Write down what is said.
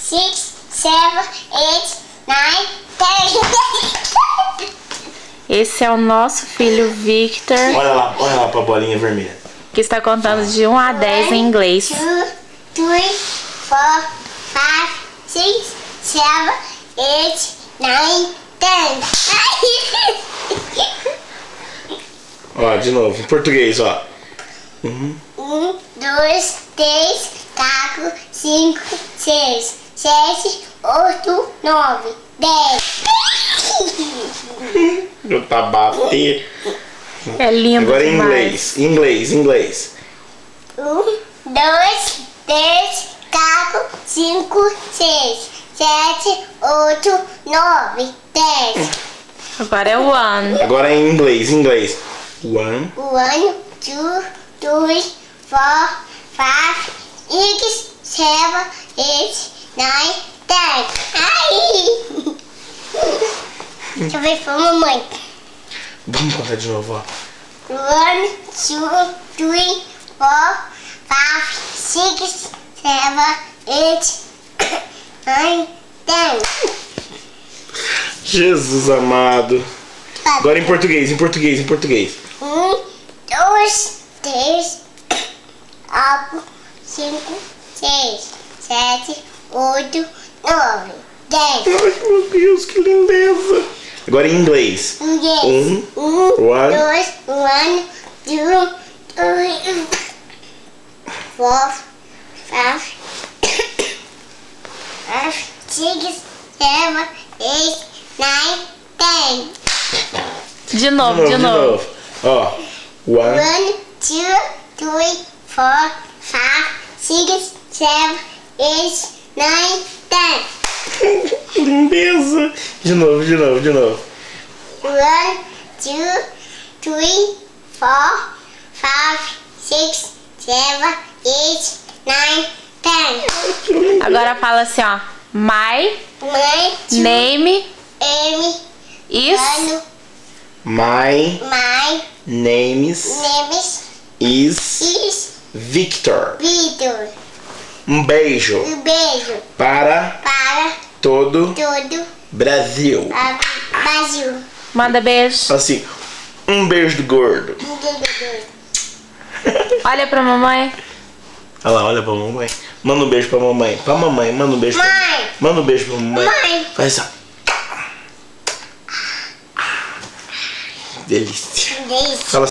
6, 7, 8, 9, 10. Esse é o nosso filho Victor, Olha lá pra bolinha vermelha. que está contando de 1 a 10 em inglês. 1, 2, 3, 4, 5, 6, 7, 8, 9, 10. Ó, de novo, em português, ó. 1, 2, 3, 4, 5, 6, 7, 8, 9, 10. Tá bater. É lindo Agora em demais. inglês. 1, 2, 3, 4, 5, 6, 7, 8, 9, 10. Agora é o one. Agora em inglês. 1, 1, 2, 3, 4, 5, 6, 7, 8, 9, 10. Ai! Deixa eu ver pra mamãe. vamos contar de novo, ó. 1, 2, 3, 4, 5, 6, 7, 8, 9, 10. Jesus amado. Agora em português. 1, 2, 3, 4, 5, 6, 7, 8, 9, 10. Ai, meu Deus, que lindeza. Agora em inglês. 1, 1, 2, 1, 2, 3, 4, 5, 6, 7, 8, 9, 10. De novo. Ó. 1, 1, 2, 3, 4, 5, 6, 7, 8, 9, 10. lindeza. De novo. 1, 2, 3, 4, 5, 6, 7, 8, 9, 10. Agora fala assim, ó. My My name is... My my name name is is Victor. Vitor. Um beijo Beijo para para todo todo Brasil. o Brasil. Manda beijo. Assim, um beijo do gordo. Olha pra mamãe. Olha lá, olha pra mamãe. Manda um beijo pra mamãe. Pra mamãe, manda um beijo. Mãe. Manda um beijo pra mamãe. Mãe. Faz assim, ó. Delícia. Delícia. Fala